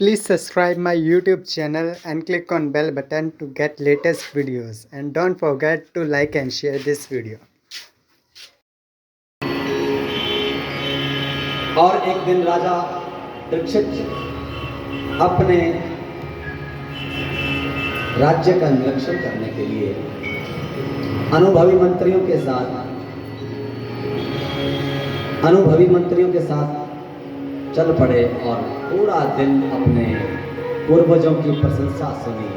Please subscribe my YouTube channel and click on bell button to get latest videos, and don't forget to like and share this video. और एक दिन राजा परीक्षित अपने राज्य का निरीक्षण करने के लिए अनुभवी मंत्रियों के साथ चल पड़े और पूरा दिन अपने पूर्वजों की प्रशंसा सुनी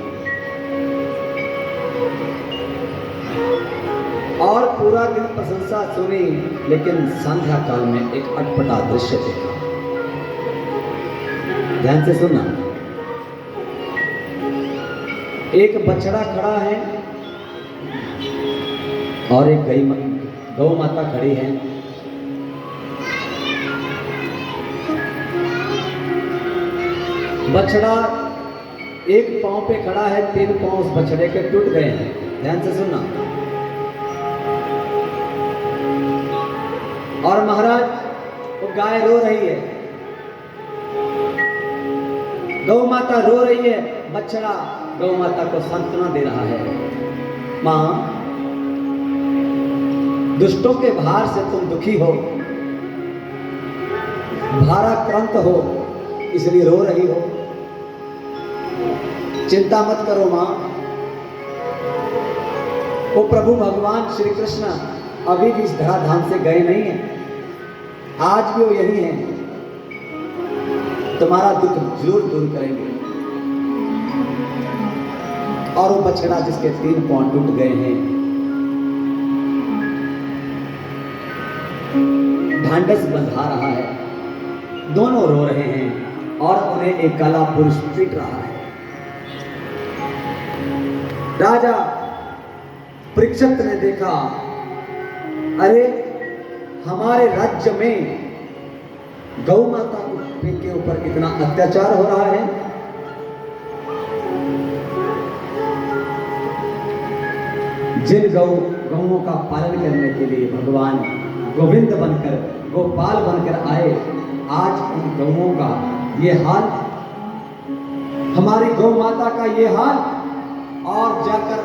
और पूरा दिन प्रशंसा सुनी, लेकिन संध्या काल में एक अटपटा दृश्य देखा। ध्यान से सुनना। एक बछड़ा खड़ा है और एक गौ माता खड़ी है। बछड़ा एक पांव पे खड़ा है, 3 पांव उस बछड़े के टूट गए हैं। ध्यान से सुनना। और महाराज वो गाय रो रही है, गौ माता रो रही है, बछड़ा गौ माता को सांत्वना दे रहा है। मां, दुष्टों के भार से तुम दुखी हो, भाराक्रांत हो, इसलिए रो रही हो। चिंता मत करो मां, वो प्रभु भगवान श्री कृष्ण अभी भी इस धराधाम से गए नहीं हैं, आज भी वो यही हैं, तुम्हारा दुख जरूर दूर करेंगे। और वो बछड़ा जिसके 3 पांव टूट गए हैं, ढांढस बंधा रहा है, दोनों रो रहे हैं और उन्हें एक काला पुरुष पीट रहा है। राजा परीक्षित ने देखा, अरे हमारे राज्य में गौ माता के ऊपर कितना अत्याचार हो रहा है। जिन गौओं का पालन करने के लिए भगवान गोविंद बनकर, गोपाल बनकर आए, आज उन गौओं का ये हाल, हमारी गौ माता का ये हाल। और जाकर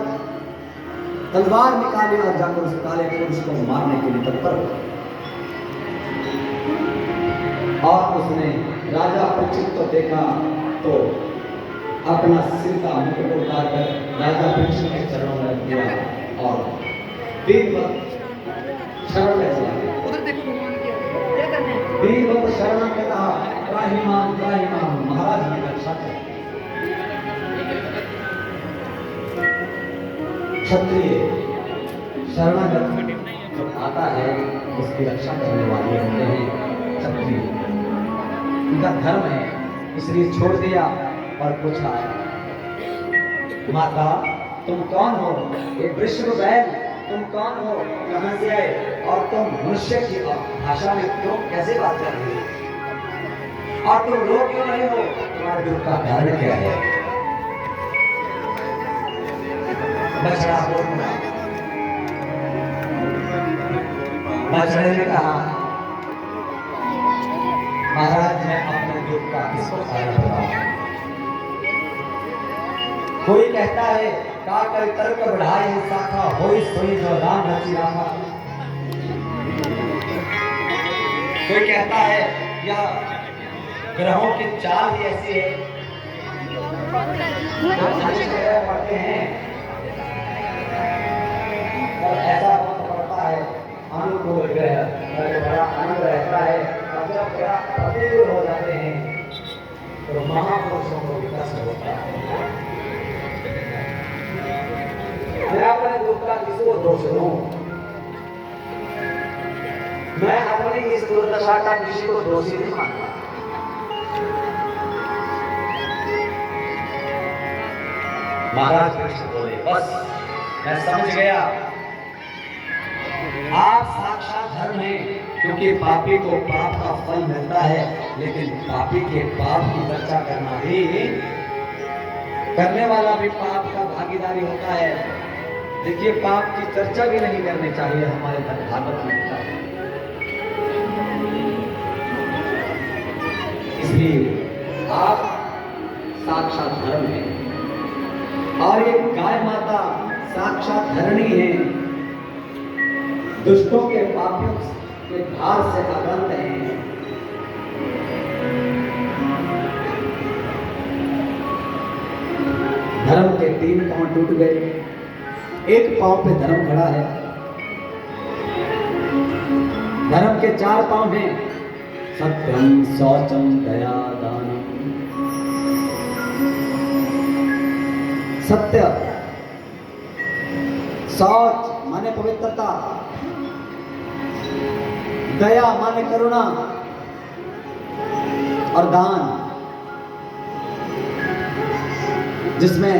तलवार निकाले और जाकर उस काले पुरुष को मारने के लिए तत्पर। और उसने राजा परीक्षित को देखा तो अपना सिर का मुकुट उतारकर राजा परीक्षित के चरणों में रख दिया और शरण में चला गया। उधर देखो भगवान क्या करने हैं। दीनवत शरण में कहा, त्राहिमाम त्राहिमाम, महाराज की रक्षा करें। क्षत्रिय शरणागत जो आता है उसकी रक्षा करने वाले होते हैं क्षत्रिय। उनका धर्म है, इसलिए छोड़ दिया और पूछा, माता तुम कौन हो? ये वृषभ बैल, तुम कौन हो? कहां से आए? और तुम मनुष्य की भाषा में क्यों, कैसे बात कर रही हो? और तुम रो क्यों रहे हो? तुम्हारे दुख का कारण क्या है? बछड़ा बोल रहा। बछड़े ने कहा, महाराज मैं अपने दुख का किसको कारण बताऊं? कोई कहता है का कर तर्क बढ़ाए शाखा, होई सोई जो राम रची राखा। कोई कहता है यह ग्रहों की चाल ही ऐसी है, पढ़ते हैं ऐसा पड़ता है, अनुकूल ग्रह बड़ा आनंद रहता है, और जब ग्रह प्रतिकूल हो जाते हैं तो महापुरुषों को विकास होता है। मैं अपने दुख का किसको दोष दूं? मैं अपनी इस दुर्दशा का किसी को दोषी नहीं मानता। महाराज कृष्ण बोले, बस मैं समझ गया, आप साक्षात धर्म है, क्योंकि पापी को पाप का फल मिलता है, लेकिन पापी के पाप की चर्चा करना भी, करने वाला भी पाप का भागीदारी होता है। देखिए, पाप की चर्चा भी नहीं करनी चाहिए, हमारे भागवत में लिखा है। इसलिए आप साक्षात धर्म है। और ये गाय माता साक्षात धरणी है, दुष्टों के पापों के भार से अगंत है। धर्म के 3 पांव टूट गए, एक पांव पे धर्म खड़ा है। धर्म के 4 पांव हैं, सत्यम शौचम दया दानम। सत्य, शौच माने पवित्रता, दया माने करुणा, और दान जिसमें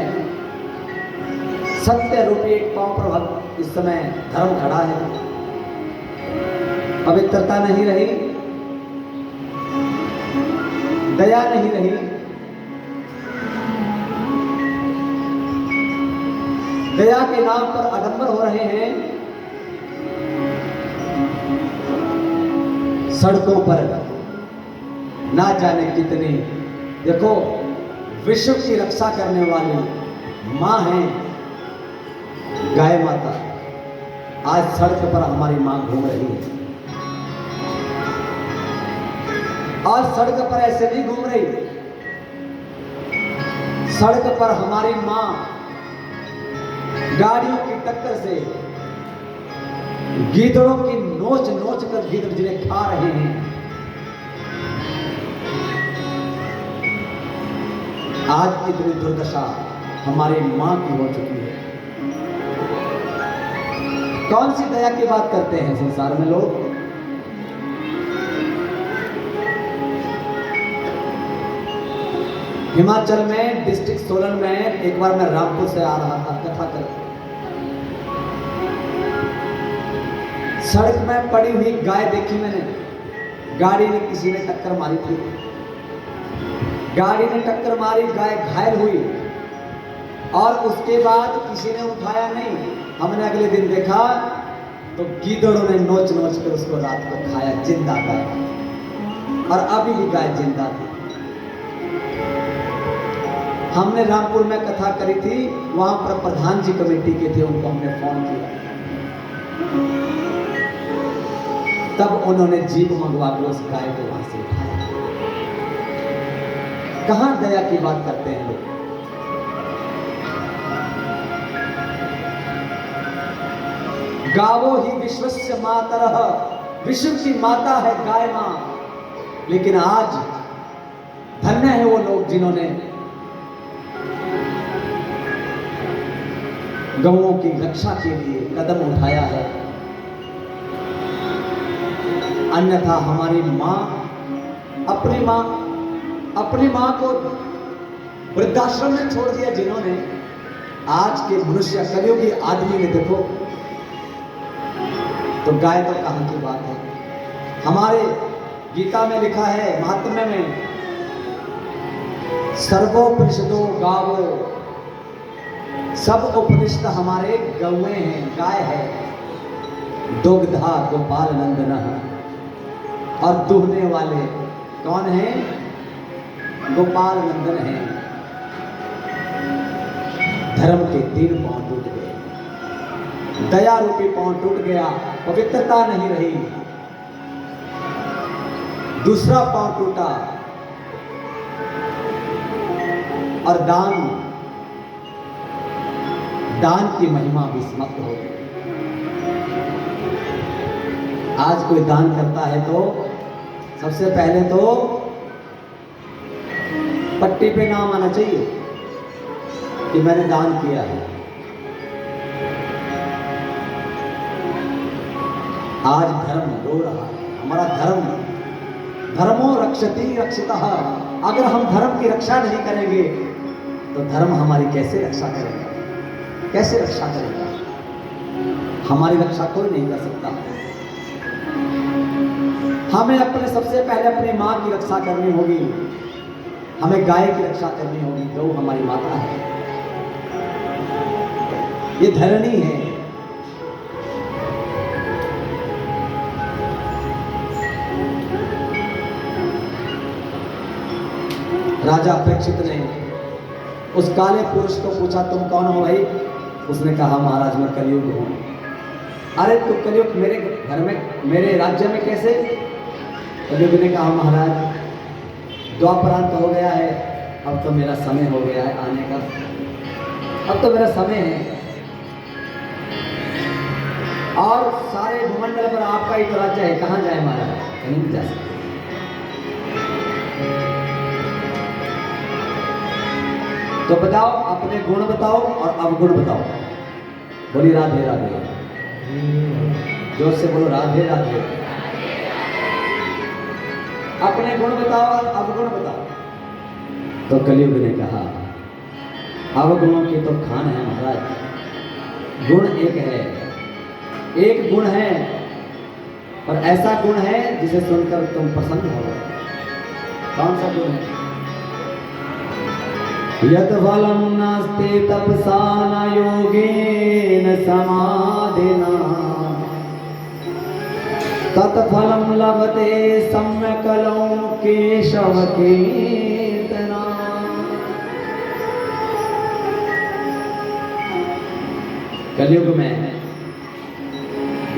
सत्य रूपी एक पांव पर इस समय धर्म खड़ा है। पवित्रता नहीं रही, दया नहीं रही, दया के नाम पर आडंबर हो रहे हैं। सड़कों पर ना जाने कितनी, देखो विश्व की रक्षा करने वाली मां है गाय माता। आज सड़क पर हमारी मां घूम रही है, और सड़क पर ऐसे नहीं घूम रही। सड़क पर हमारी मां गाड़ियों की टक्कर से गीदड़ों की नोच नोच कर गीदड़ जिन्हें खा रहे हैं। आज इतनी दुर्दशा हमारी मां की हो चुकी है। कौन सी दया की बात करते हैं संसार में लोग? हिमाचल में डिस्ट्रिक्ट सोलन में एक बार मैं रामपुर से आ रहा था कथा कर, सड़क में पड़ी हुई गाय देखी मैंने। गाड़ी ने किसी ने टक्कर मारी थी, गाड़ी ने टक्कर मारी, गाय घायल हुई, और उसके बाद किसी ने उठाया नहीं। हमने अगले दिन देखा तो गीदड़ों ने नोच नोच कर उसको रात को खाया, जिंदा गाय, और अभी भी गाय जिंदा थी। हमने रामपुर में कथा करी थी, वहां पर प्रधान जी कमेटी के थे, उनको हमने फोन किया, तब उन्होंने जीप मंगवा कर उस गाय को वहां से उठाया। कहां दया की बात करते हैं लोग? गावो ही विश्वस्य मातरः, विश्व की माता है गाय मां। लेकिन आज धन्य है वो लोग जिन्होंने गौओं की रक्षा के लिए कदम उठाया है। अन्यथा हमारी मां, अपनी मां को वृद्धाश्रम में छोड़ दिया जिन्होंने, आज के मनुष्य कलियुगी आदमी ने देखो, तो गाय तो कहां की बात है। हमारे गीता में लिखा है, महात्म्य में, सर्वोपनिषदो गावो, सब उपनिषद हमारे गौएं हैं, गाय है। दुग्धा गोपाल नंदन, और दुहने वाले कौन हैं? गोपाल नंदन हैं। धर्म के 3 पांव टूट गए, दया रूपी पांव टूट गया, पवित्रता नहीं रही। दूसरा पांव टूटा, और दान की महिमा विस्मृत हो गई। आज कोई दान करता है तो सबसे पहले तो पट्टी पे नाम आना चाहिए कि मैंने दान किया है। आज धर्म रो रहा है, हमारा धर्मो रक्षति रक्षितः। अगर हम धर्म की रक्षा नहीं करेंगे तो धर्म हमारी कैसे रक्षा करेगा? कैसे रक्षा करेगा? हमारी रक्षा कोई नहीं कर सकता। हमें सबसे पहले अपनी मां की रक्षा करनी होगी, हमें गाय की रक्षा करनी होगी। गौ हमारी माता है, ये धरणी है। राजा परीक्षित ने उस काले पुरुष को पूछा, तुम कौन हो भाई? उसने कहा, महाराज मैं कलयुग हूँ। अरे तू कलयुग मेरे घर में, मेरे राज्य में कैसे? कलयुग ने कहा, महाराज द्वापरांत हो गया है, अब तो मेरा समय हो गया है आने का, अब तो मेरा समय है, और सारे भूमंडल पर आपका ही तो राज्य है, कहाँ जाए महाराज? कहीं नहीं जा सकते। तो बताओ, अपने गुण बताओ और अवगुण बताओ। बोली राधे राधे, जोर से बोलो राधे राधे। अपने गुण बताओ और अवगुण बताओ। तो कलयुग ने कहा, अवगुणों की तो खान है महाराज, गुण एक है, एक गुण है, और ऐसा गुण है जिसे सुनकर तुम प्रसन्न हो। कौन सा गुण है? यद फलम नास्ति तपसा न योगेन समाधिना तत्फलम लभते सम्यकलौ केशव कीर्तना। कलयुग में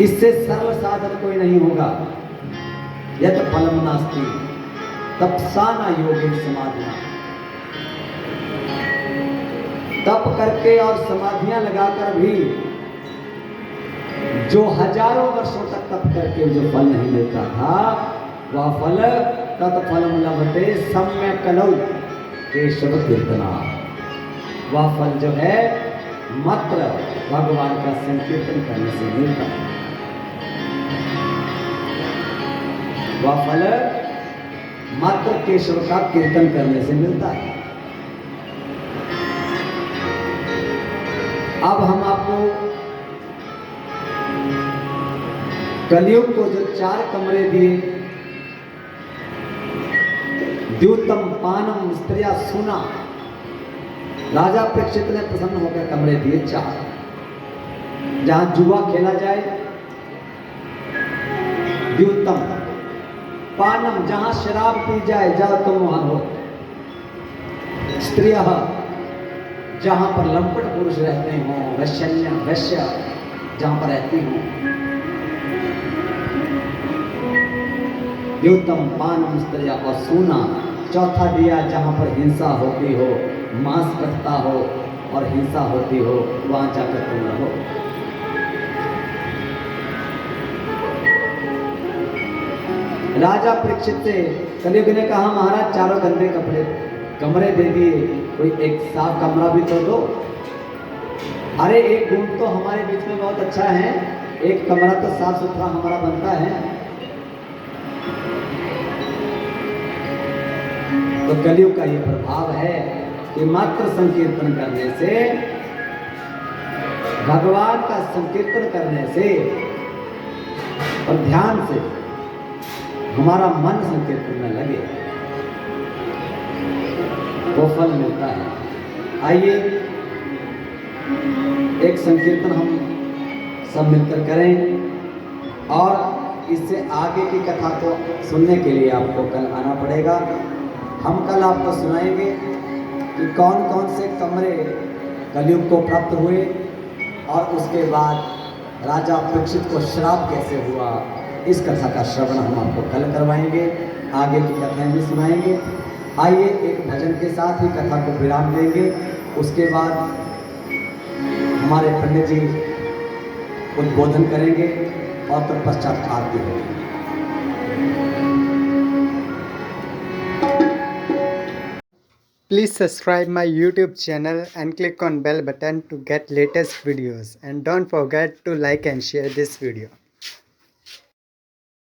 इससे सरल साधन कोई नहीं होगा। यत फलम नास्ति तपसा न योगेन समाधिना, तप करके और समाधियां लगाकर भी जो हजारों वर्षों तक तप करके जो फल नहीं मिलता था, वह फल तत्फलम लभते सम्यकलौ केशव कीर्तना, वह फल जो है मात्र भगवान का संकीर्तन करने से मिलता है। वह फल मात्र केशव का कीर्तन करने से मिलता है। अब हम आपको कलयुग को जो 4 कमरे दिए, द्यूतम पानम स्त्रिया सुना, राजा परीक्षित ने प्रसन्न होकर कमरे दिए 4, जहां जुआ खेला जाए, द्यूतम पानम जहां शराब पी जाए, जाओ तुम वहां हो, स्त्रिया जहां पर लंपट पुरुष रहते हो, वैश्य जहां पर रहती हो, द्यूतम पानम स्त्रिया, और सोना चौथा दिया जहां पर हिंसा होती हो, मांस कटता हो और हिंसा होती हो, वहां जाकर तुम रहो। राजा परीक्षित से कलयुग ने कहा, महाराज चारों गंदे कमरे दे दिए, कोई एक साफ कमरा भी तो दो। अरे एक गुण तो हमारे बीच में बहुत अच्छा है, एक कमरा तो साफ सुथरा हमारा बनता है। तो कलयुग का यह प्रभाव है कि मात्र संकीर्तन करने से, भगवान का संकीर्तन करने से और ध्यान से हमारा मन संकीर्तन में लगे, वो फल मिलता है। आइए एक संकीर्तन हम सब मिलकर करें, और इससे आगे की कथा को सुनने के लिए आपको कल आना पड़ेगा। हम कल आपको सुनाएंगे कि कौन कौन से कमरे कलयुग को प्राप्त हुए, और उसके बाद राजा परीक्षित को श्राप कैसे हुआ, इस कथा का श्रवण हम आपको कल करवाएंगे, आगे की कथाएं भी सुनाएंगे। आइए एक भजन के साथ ही कथा को विराम देंगे, उसके बाद हमारे पंडित जी उद्बोधन करेंगे और तत्पश्चात आरती होगी। Please subscribe my YouTube channel and click on bell button to get latest videos, and don't forget to like and share this video.